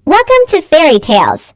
Welcome to Fairy Tales.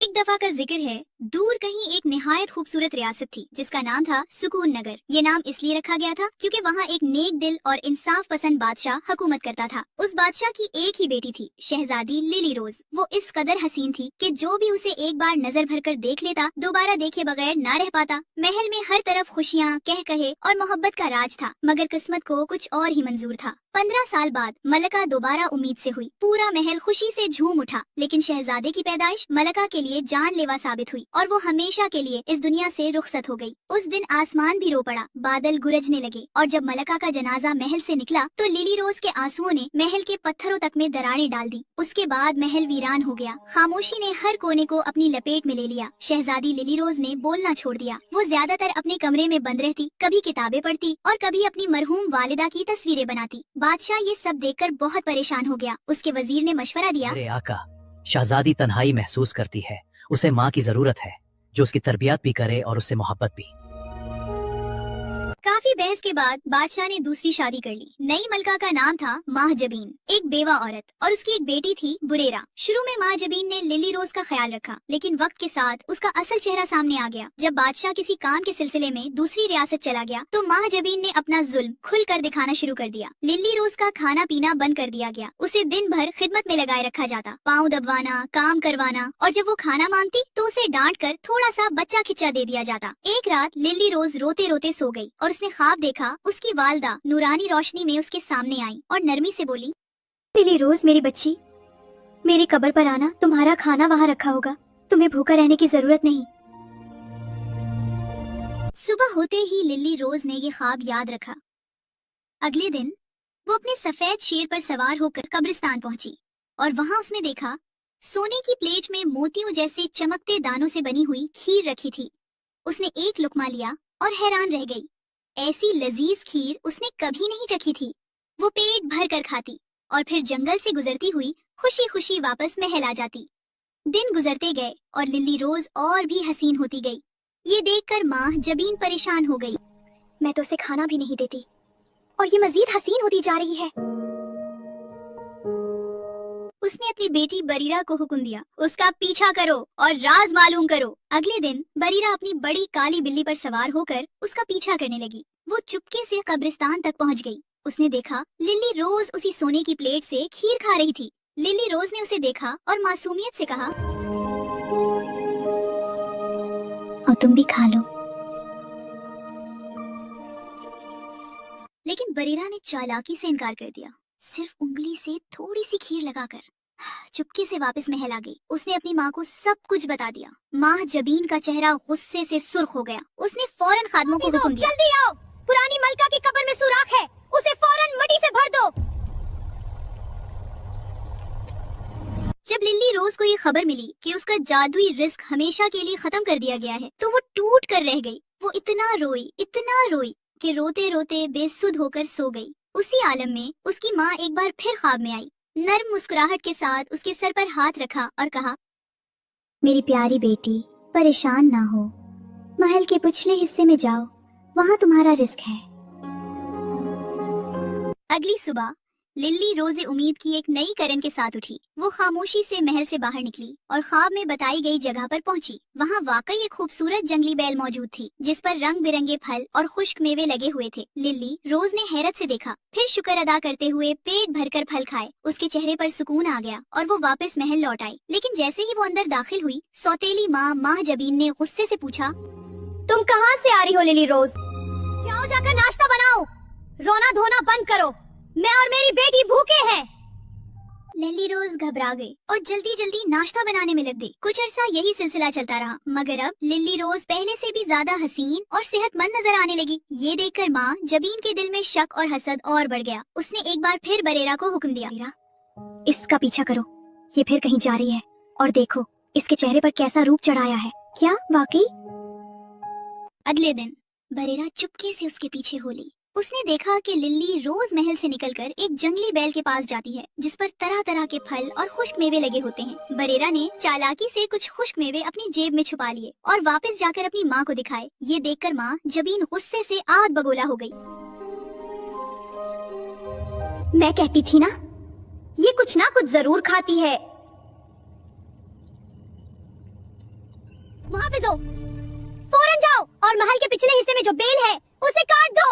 एक दफा का जिक्र है, दूर कहीं एक निहायत खूबसूरत रियासत थी जिसका नाम था सुकून नगर। ये नाम इसलिए रखा गया था क्योंकि वहाँ एक नेक दिल और इंसाफ पसंद बादशाह हुकूमत करता था। उस बादशाह की एक ही बेटी थी, शहजादी लिली रोज। वो इस कदर हसीन थी कि जो भी उसे एक बार नजर भरकर देख लेता दोबारा देखे बगैर ना रह पाता। महल में हर तरफ खुशियाँ, कह कहे और मोहब्बत का राज था, मगर किस्मत को कुछ और ही मंजूर था। 15 साल बाद मलका दोबारा उम्मीद से हुई। पूरा महल खुशी से झूम उठा, लेकिन शहजादे की पैदाइश मलका के लिए जानलेवा साबित हुई और वो हमेशा के लिए इस दुनिया से रुखसत हो गई। उस दिन आसमान भी रो पड़ा, बादल गुरजने लगे और जब मलका का जनाजा महल से निकला तो लिली रोज के आंसुओं ने महल के पत्थरों तक में दरारें डाल दी। उसके बाद महल वीरान हो गया। खामोशी ने हर कोने को अपनी लपेट में ले लिया। शहजादी लिली रोज ने बोलना छोड़ दिया। वो ज्यादातर अपने कमरे में बंद रहती, कभी किताबें पढ़ती और कभी अपनी मरहूम वालिदा की तस्वीरें बनाती। बादशाह ये सब देखकर बहुत परेशान हो गया। उसके वजीर ने मशवरा दिया, अरे आका, शहजादी तन्हाई महसूस करती है, उसे माँ की जरूरत है जो उसकी तरबियत भी करे और उससे मोहब्बत भी। काफी बहस के बाद बादशाह ने दूसरी शादी कर ली। नई मलका का नाम था माह जबीन, एक बेवा औरत, और उसकी एक बेटी थी बुरेरा। शुरू में माह जबीन ने लिली रोज का ख्याल रखा, लेकिन वक्त के साथ उसका असल चेहरा सामने आ गया। जब बादशाह किसी काम के सिलसिले में दूसरी रियासत चला गया तो माह जबीन ने अपना जुल्म खुलकर दिखाना शुरू कर दिया। लिली रोज का खाना पीना बंद कर दिया गया। उसे दिन भर खिदमत में लगाए रखा जाता, पाँव दबवाना, काम करवाना, और जब वो खाना मांगती तो उसे डांट कर थोड़ा सा बच्चा खिच्चा दे दिया जाता। एक रात लिली रोज रोते रोते सो गई और उसने ख्वाब देखा। उसकी वालदा नूरानी रोशनी में उसके सामने आई और नरमी से बोली, लिली रोज मेरी बच्ची, मेरी कब्र पर आना, तुम्हारा खाना वहाँ रखा होगा, तुम्हें भूखा रहने की जरूरत नहीं। सुबह होते ही लिली रोज ने ये ख्वाब याद रखा। अगले दिन वो अपने सफेद शेर पर सवार होकर कब्रिस्तान पहुंची और वहाँ उसने देखा सोने की प्लेट में मोतियों जैसे चमकते दानों से बनी हुई खीर रखी थी। उसने एक लुकमा लिया और हैरान रह गई। ऐसी लजीज खीर उसने कभी नहीं चखी थी। वो पेट भर कर खाती और फिर जंगल से गुजरती हुई खुशी खुशी वापस महल आ जाती। दिन गुजरते गए और लिली रोज और भी हसीन होती गई। ये देखकर माँ जबीन परेशान हो गई। मैं तो उसे खाना भी नहीं देती और ये मजीद हसीन होती जा रही है। उसने अपनी बेटी बरीरा को हुक्म दिया, उसका पीछा करो और राज मालूम करो। अगले दिन बरीरा अपनी बड़ी काली बिल्ली पर सवार होकर उसका पीछा करने लगी। वो चुपके से कब्रिस्तान तक पहुंच गई। उसने देखा लिली रोज उसी सोने की प्लेट से खीर खा रही थी। लिली रोज ने उसे देखा और मासूमियत से कहा, और तुम भी खा लो। लेकिन बरीरा ने चालाकी से इनकार कर दिया। सिर्फ उंगली से थोड़ी सी खीर लगाकर चुपके से वापस महल आ गई। उसने अपनी माँ को सब कुछ बता दिया। माँ जबीन का चेहरा गुस्से से सुर्ख हो गया। उसने फौरन खादमों को हुक्म दिया, जल्दी आओ, पुरानी मलका की कब्र में सुराख है, उसे फौरन मिट्टी से भर दो। जब लिली रोज को ये खबर मिली कि उसका जादुई रिस्क हमेशा के लिए खत्म कर दिया गया है तो वो टूट कर रह गई। वो इतना रोई कि रोते रोते बेसुध होकर सो गई। उसी आलम में उसकी माँ एक बार फिर ख्वाब में आई। नर्म मुस्कुराहट के साथ उसके सर पर हाथ रखा और कहा, मेरी प्यारी बेटी, परेशान ना हो, महल के पिछले हिस्से में जाओ, वहाँ तुम्हारा रिस्क है। अगली सुबह लिली रोज़े उम्मीद की एक नई करन के साथ उठी। वो खामोशी से महल से बाहर निकली और ख्वाब में बताई गई जगह पर पहुंची। वहाँ वाकई एक खूबसूरत जंगली बैल मौजूद थी जिस पर रंग बिरंगे फल और खुश्क मेवे लगे हुए थे। लिली रोज ने हैरत से देखा, फिर शुक्र अदा करते हुए पेट भरकर फल खाए। उसके चेहरे पर सुकून आ गया और वो वापस महल लौट आई। लेकिन जैसे ही वो अंदर दाखिल हुई, सौतेली माँ जबीन ने गुस्से से पूछा, तुम कहाँ से आ रही हो लिली रोज? जाओ जाकर नाश्ता बनाओ, रोना धोना बंद करो, मैं और मेरी बेटी भूखे हैं। लिली रोज घबरा गई और जल्दी जल्दी नाश्ता बनाने में लग गई। कुछ अरसा यही सिलसिला चलता रहा, मगर अब लिली रोज पहले से भी ज्यादा हसीन और सेहतमंद नजर आने लगी। ये देखकर माँ जबीन के दिल में शक और हसद और बढ़ गया। उसने एक बार फिर बरेरा को हुक्म दिया, इसका पीछा करो, ये फिर कहीं जा रही है और देखो इसके चेहरे पर कैसा रूप चढ़ाया है। क्या वाकई? अगले दिन बरेरा चुपके से उसके पीछे हो ली। उसने देखा कि लिली रोज महल से निकलकर एक जंगली बैल के पास जाती है जिस पर तरह तरह के फल और खुश्क मेवे लगे होते हैं। बरेरा ने चालाकी से कुछ खुश्क मेवे अपनी जेब में छुपा लिए और वापस जाकर अपनी माँ को दिखाए। ये देखकर माँ जबीन गुस्से से आग बगोला हो गई। मैं कहती थी ना, ये कुछ ना कुछ जरूर खाती है। मुहाफिजो, फौरन जाओ और महल के पिछले हिस्से में जो बेल है उसे काट दो।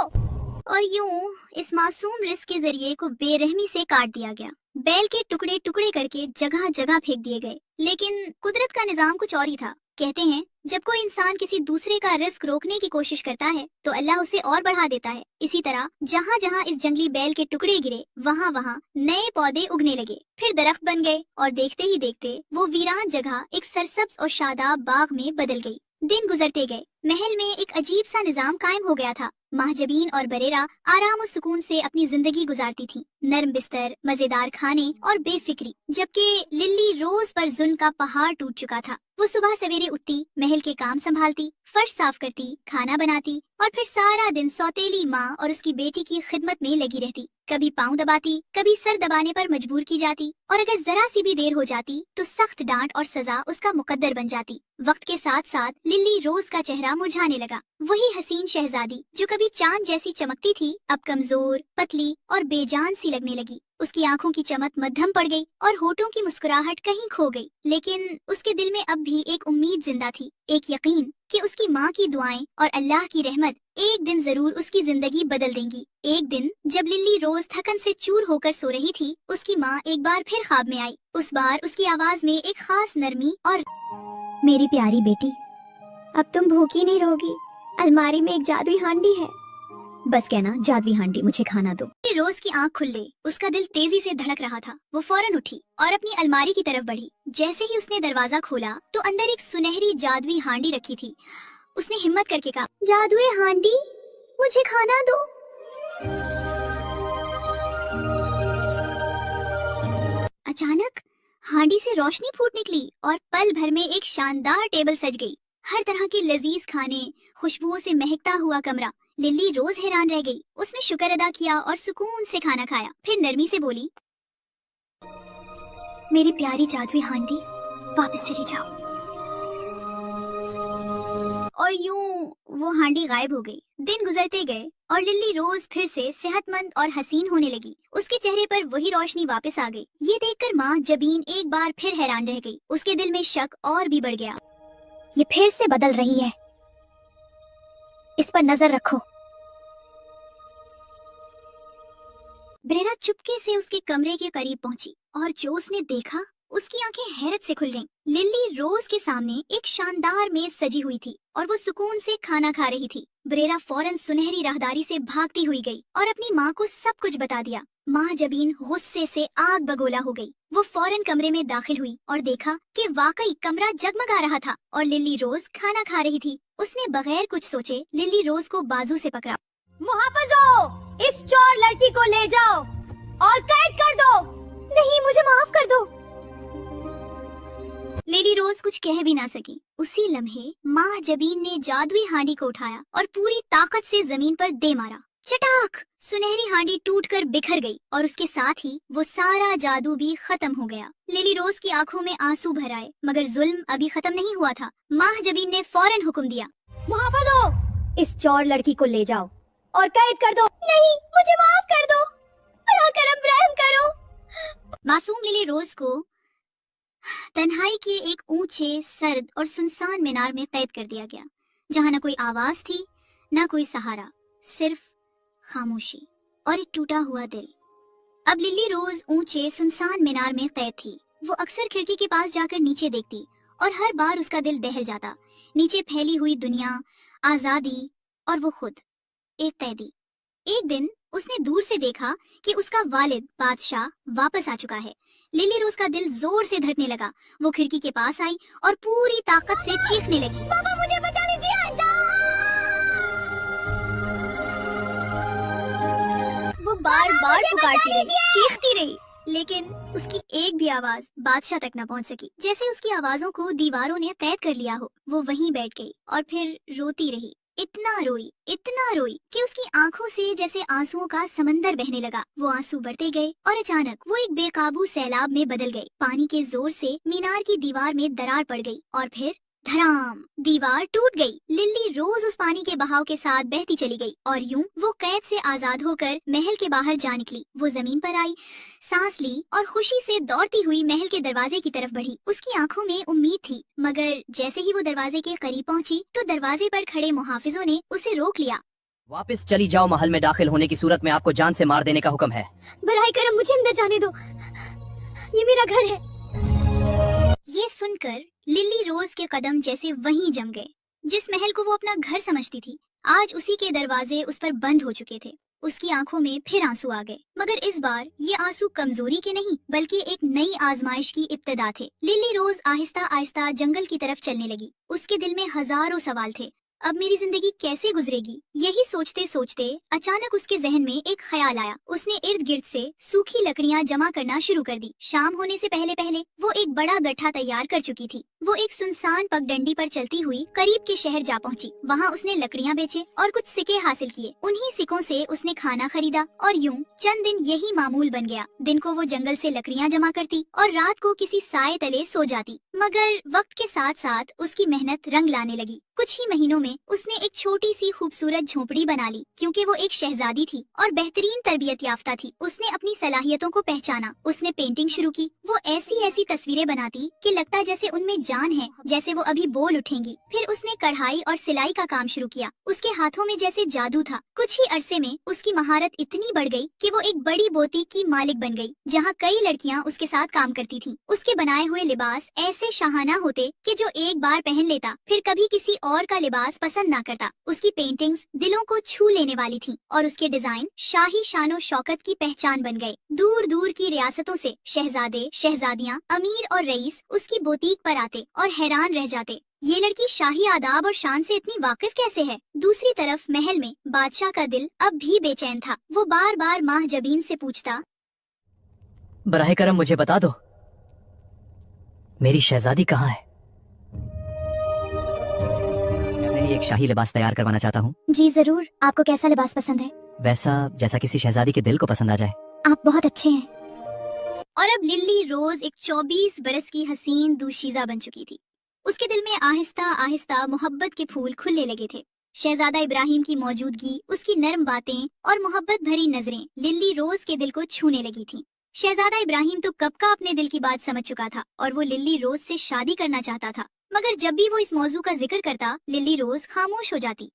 और यूं इस मासूम रिस्क के जरिए को बेरहमी से काट दिया गया। बैल के टुकड़े टुकड़े करके जगह जगह फेंक दिए गए। लेकिन कुदरत का निजाम कुछ और ही था। कहते हैं जब कोई इंसान किसी दूसरे का रिस्क रोकने की कोशिश करता है तो अल्लाह उसे और बढ़ा देता है। इसी तरह जहाँ जहाँ इस जंगली बैल के टुकड़े गिरे वहाँ वहाँ नए पौधे उगने लगे, फिर दरख्त बन गए और देखते ही देखते वो वीरान जगह एक सरसब्ज और शादाब बाग में बदल गई। दिन गुजरते गए। महल में एक अजीब सा निजाम कायम हो गया था। महजबीन और बरेरा आराम और सुकून से अपनी जिंदगी गुजारती थी। नरम बिस्तर, मजेदार खाने और बेफिक्री। जबकि लिल्ली रोज पर जुल्म का पहाड़ टूट चुका था। वो सुबह सवेरे उठती, महल के काम संभालती, फर्श साफ करती, खाना बनाती और फिर सारा दिन सौतेली माँ और उसकी बेटी की खिदमत में लगी रहती। कभी पाँव दबाती, कभी सर दबाने पर मजबूर की जाती और अगर जरा सी भी देर हो जाती तो सख्त डांट और सजा उसका मुकद्दर बन जाती। वक्त के साथ साथ लिल्ली रोज का चेहरा मुरझाने लगा। वही हसीन शहजादी जो कभी चांद जैसी चमकती थी अब कमजोर, पतली और बेजान सी लगने लगी। उसकी आंखों की चमक मध्यम पड़ गई और होठों की मुस्कुराहट कहीं खो गई। लेकिन उसके दिल में अब भी एक उम्मीद जिंदा थी, एक यकीन कि उसकी माँ की दुआएं और अल्लाह की रहमत एक दिन जरूर उसकी जिंदगी बदल देंगी। एक दिन जब लिल्ली रोज थकन से चूर होकर सो रही थी, उसकी माँ एक बार फिर ख्वाब में आई। उस बार उसकी आवाज में एक खास नरमी और मेरी प्यारी बेटी, अब तुम भूखी नहीं रहोगी। अलमारी में एक जादुई हांडी है, बस कहना जादुई हांडी मुझे खाना दो। रोज की आंख खुल गई। उसका दिल तेजी से धड़क रहा था। वो फौरन उठी और अपनी अलमारी की तरफ बढ़ी। जैसे ही उसने दरवाजा खोला तो अंदर एक सुनहरी जादुई हांडी रखी थी। उसने हिम्मत करके कहा, जादुई हांडी मुझे खाना दो। अचानक हांडी से रोशनी फूट निकली और पल भर में एक शानदार टेबल सज गई। हर तरह के लजीज खाने, खुशबुओं से महकता हुआ कमरा। लिल्ली रोज हैरान रह गई। उसने शुक्र अदा किया और सुकून से खाना खाया। फिर नरमी से बोली, मेरी प्यारी जादुई हांडी वापस चली जाओ। और यूं वो हांडी गायब हो गई। दिन गुजरते गए और लिल्ली रोज फिर से सेहतमंद और हसीन होने लगी। उसके चेहरे पर वही रोशनी वापस आ गई। ये देखकर माँ जबीन एक बार फिर हैरान रह गई। उसके दिल में शक और भी बढ़ गया। ये फिर से बदल रही है, इस पर नजर रखो। ब्रेरा चुपके से उसके कमरे के करीब पहुंची और जो उसने देखा उसकी आंखें हैरत से खुल गईं। लिल्ली रोज के सामने एक शानदार मेज सजी हुई थी और वो सुकून से खाना खा रही थी। ब्रेरा फौरन सुनहरी राहदारी से भागती हुई गई और अपनी माँ को सब कुछ बता दिया। माँ जबीन गुस्से से आग बगोला हो गई। वो फौरन कमरे में दाखिल हुई और देखा कि वाकई कमरा जगमगा रहा था और लिल्ली रोज खाना खा रही थी। उसने बगैर कुछ सोचे लिल्ली रोज को बाजू से पकड़ा। मुहाफिजो, इस चोर लड़की को ले जाओ और कैद कर दो। नहीं, मुझे माफ कर दो। लिल्ली रोज कुछ कह भी ना सकी। उसी लम्हे माँ जबीन ने जादुई हांडी को उठाया और पूरी ताकत से जमीन पर दे मारा। चटाक! सुनहरी हांडी टूटकर बिखर गई और उसके साथ ही वो सारा जादू भी खत्म हो गया। लिल्ली रोज की आंखों में आंसू भर आए, मगर जुल्म अभी खत्म नहीं हुआ था। माँ जबीन ने फौरन हुक्म दिया, मुहाफिजो, इस चोर लड़की को ले जाओ और कैद कर दो। नहीं, मुझे माफ कर दो, अल्लाह करम रहम करो। मासूम लिल्ली रोज को तन्हाई के एक ऊंचे, सर्द और सुनसान मीनार में कैद कर दिया गया, जहाँ न कोई आवाज थी, न कोई सहारा, सिर्फ खामोशी और एक टूटा हुआ दिल। अब लिल्ली रोज ऊंचे सुनसान मीनार में कैद थी। वो अक्सर खिड़की के पास जाकर नीचे देखती और हर बार उसका दिल दहल जाता। नीचे फैली हुई दुनिया, आजादी और वो खुद, एक कैदी। एक दिन उसने दूर से देखा कि उसका वालिद बादशाह वापस आ चुका है। लिल्ली रोज का दिल जोर से धड़कने लगा। वो खिड़की के पास आई और पूरी ताकत से चीखने लगी, पापा मुझे बचा लीजिए। वो बार बार पुकारती रही, चीखती रही, लेकिन उसकी एक भी आवाज बादशाह तक न पहुंच सकी। जैसे उसकी आवाजों को दीवारों ने कैद कर लिया हो। वो वहीं बैठ गई और फिर रोती रही। इतना रोई कि उसकी आंखों से जैसे आंसुओं का समंदर बहने लगा। वो आंसू बढ़ते गए और अचानक वो एक बेकाबू सैलाब में बदल गए। पानी के जोर से मीनार की दीवार में दरार पड़ गई और फिर धड़ाम, दीवार टूट गई। लिल्ली रोज उस पानी के बहाव के साथ बहती चली गई और यूं वो कैद से आजाद होकर महल के बाहर जा निकली। वो जमीन पर आई, सांस ली और खुशी से दौड़ती हुई महल के दरवाजे की तरफ बढ़ी। उसकी आंखों में उम्मीद थी, मगर जैसे ही वो दरवाजे के करीब पहुंची तो दरवाजे पर खड़े मुहाफिजों ने उसे रोक लिया। वापस चली जाओ, महल में दाखिल होने की सूरत में आपको जान से मार देने का हुक्म है। बराए करम मुझे अंदर जाने दो, ये मेरा घर है। ये सुनकर लिल्ली रोज के कदम जैसे वहीं जम गए। जिस महल को वो अपना घर समझती थी, आज उसी के दरवाजे उस पर बंद हो चुके थे। उसकी आंखों में फिर आंसू आ गए, मगर इस बार ये आंसू कमजोरी के नहीं बल्कि एक नई आजमाइश की इब्तिदा थे। लिल्ली रोज आहिस्ता आहिस्ता जंगल की तरफ चलने लगी। उसके दिल में हजारों सवाल थे। अब मेरी जिंदगी कैसे गुजरेगी? यही सोचते सोचते अचानक उसके जहन में एक ख्याल आया। उसने इर्द गिर्द से सूखी लकड़ियां जमा करना शुरू कर दी। शाम होने से पहले पहले वो एक बड़ा गड्ढा तैयार कर चुकी थी। वो एक सुनसान पगडंडी पर चलती हुई करीब के शहर जा पहुंची। वहां उसने लकड़ियां बेचे और कुछ सिक्के हासिल किए। उन्हीं सिक्कों से उसने खाना खरीदा और यूं चंद दिन यही मामूल बन गया। दिन को वो जंगल से लकड़ियां जमा करती और रात को किसी साए तले सो जाती। मगर वक्त के साथ साथ उसकी मेहनत रंग लाने लगी। कुछ ही महीनों में उसने एक छोटी सी खूबसूरत झोपड़ी बना ली। क्योंकि वो एक शहजादी थी और बेहतरीन तरबियत याफ्ता थी, उसने अपनी सलाहियतों को पहचाना। उसने पेंटिंग शुरू की। वो ऐसी ऐसी तस्वीरें बनाती कि लगता जैसे उनमें जान है, जैसे वो अभी बोल उठेंगी। फिर उसने कढ़ाई और सिलाई का काम शुरू किया। उसके हाथों में जैसे जादू था। कुछ ही अरसे में उसकी महारत इतनी बढ़ गई कि वो एक बड़ी बोतीक की मालिक बन गई, जहाँ कई लड़कियाँ उसके साथ काम करती थीं। उसके बनाए हुए लिबास ऐसे शाहाना होते कि जो एक बार पहन लेता फिर कभी किसी और का लिबास पसंद न करता। उसकी पेंटिंग्स दिलों को छू लेने वाली थीं और उसके डिजाइन शाही शानो शौकत की पहचान बन गए। दूर दूर की रियासतों से शहजादे, शहजादियाँ, अमीर और रईस उसकी बोतीक पर आते और हैरान रह जाते, ये लड़की शाही आदाब और शान से इतनी वाकिफ कैसे है। दूसरी तरफ महल में बादशाह का दिल अब भी बेचैन था। वो बार बार माह जबीन से पूछता, बराहे करम मुझे बता दो, मेरी शहजादी कहाँ है? मैं अपने लिए एक शाही लिबास तैयार करवाना चाहता हूँ। जी जरूर, आपको कैसा लिबास पसंद है? वैसा जैसा किसी शहजादी के दिल को पसंद आ जाए। आप बहुत अच्छे हैं। और अब लिल्ली रोज एक 24 बरस की हसीन दूशीजा बन चुकी थी। उसके दिल में आहिस्ता आहिस्ता मोहब्बत के फूल खुलने लगे थे। शहजादा इब्राहिम की मौजूदगी, उसकी नरम बातें और मोहब्बत भरी नजरें लिल्ली रोज के दिल को छूने लगी थीं। शहजादा इब्राहिम तो कब का अपने दिल की बात समझ चुका था और वो लिल्ली रोज से शादी करना चाहता था। मगर जब भी वो इस मौजू का जिक्र करता, लिल्ली रोज खामोश हो जाती।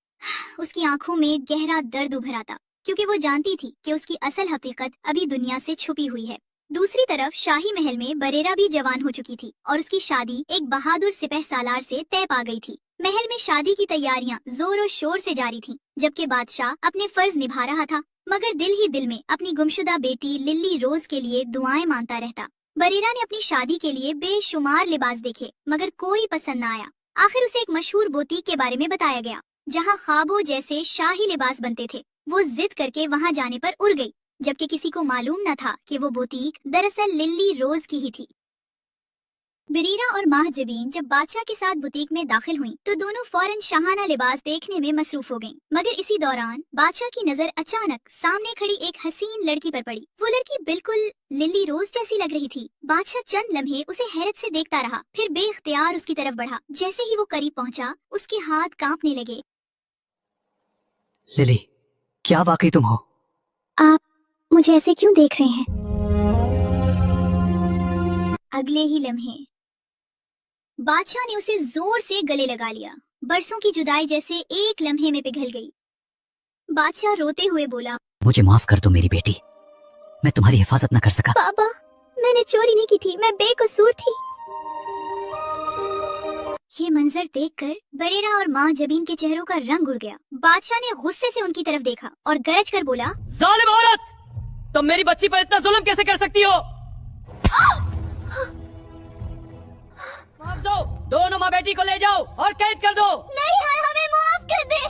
उसकी आंखों में गहरा दर्द उभर आता, क्योंकि वो जानती थी कि उसकी असल हकीकत अभी दुनिया से छुपी हुई है। दूसरी तरफ शाही महल में बरेरा भी जवान हो चुकी थी और उसकी शादी एक बहादुर सिपह सालार से तय पा गई थी। महल में शादी की तैयारियां जोर और शोर से जारी थीं, जबकि बादशाह अपने फर्ज निभा रहा था, मगर दिल ही दिल में अपनी गुमशुदा बेटी लिल्ली रोज के लिए दुआएं मांगता रहता। बरेरा ने अपनी शादी के लिए बेशुमार लिबास देखे, मगर कोई पसंद न आया। आखिर उसे एक मशहूर बोतीक के बारे में बताया गया, जहाँ ख्वाबों जैसे शाही लिबास बनते थे। वो जिद करके वहाँ जाने पर उड़ गई, जबकि किसी को मालूम न था कि वो बोतीक दरअसल लिल्ली रोज की ही थी। बरीरा और माह जबीन जब बादशाह के साथ बुटीक में दाखिल हुईं, तो दोनों फौरन शाहाना लिबास देखने में मसरूफ हो गईं। मगर इसी दौरान बादशाह की नजर अचानक सामने खड़ी एक हसीन लड़की पर पड़ी। वो लड़की बिल्कुल लिल्ली रोज जैसी लग रही थी। बादशाह चंद लम्हे उसे हैरत से देखता रहा, फिर बेख्तियार उसकी तरफ बढ़ा। जैसे ही वो करीब पहुंचा, उसके हाथ कांपने लगे। लिली, क्या वाकई तुम हो? आप मुझे ऐसे क्यों देख रहे हैं? अगले ही लम्हे बादशाह ने उसे जोर से गले लगा लिया। बरसों की जुदाई जैसे एक लम्हे में पिघल गई। बादशाह रोते हुए बोला, मुझे माफ कर दो मेरी बेटी, मैं तुम्हारी हिफाजत न कर सका। पापा, मैंने चोरी नहीं की थी, मैं बेकसूर थी। ये मंजर देखकर बरेरा और माँ जबीन के चेहरों का रंग उड़ गया। बादशाह ने गुस्से से उनकी तरफ देखा और गरज कर बोला, जालिम औरत, तुम मेरी बच्ची पर इतना जुल्म कैसे कर सकती हो? माफ दो, दोनों माँ बेटी को ले जाओ और कैद कर दो। नहीं है, हमें माफ कर दे।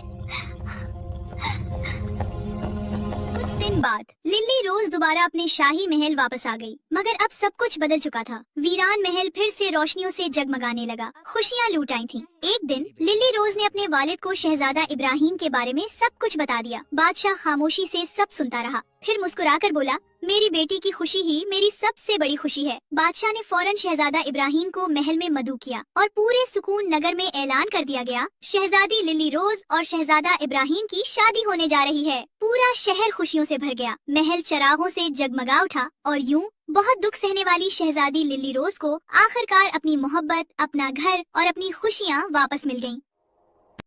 कुछ दिन बाद लिल्ली रोज दोबारा अपने शाही महल वापस आ गई, मगर अब सब कुछ बदल चुका था। वीरान महल फिर से रोशनियों से जगमगाने लगा। खुशियाँ लूट आई थीं। एक दिन लिल्ली रोज ने अपने वालिद को शहजादा इब्राहिम के बारे में सब कुछ बता दिया। बादशाह खामोशी से सब सुनता रहा। फिर मुस्कुराकर बोला, मेरी बेटी की खुशी ही मेरी सबसे बड़ी खुशी है। बादशाह ने फौरन शहजादा इब्राहिम को महल में मदऊ किया और पूरे सुकून नगर में ऐलान कर दिया गया, शहजादी लिली रोज और शहजादा इब्राहिम की शादी होने जा रही है। पूरा शहर खुशियों से भर गया, महल चरागों से जगमगा उठा और यूं बहुत दुख सहने वाली शहजादी लिली रोज को आखिरकार अपनी मोहब्बत, अपना घर और अपनी खुशियाँ वापस मिल गईं।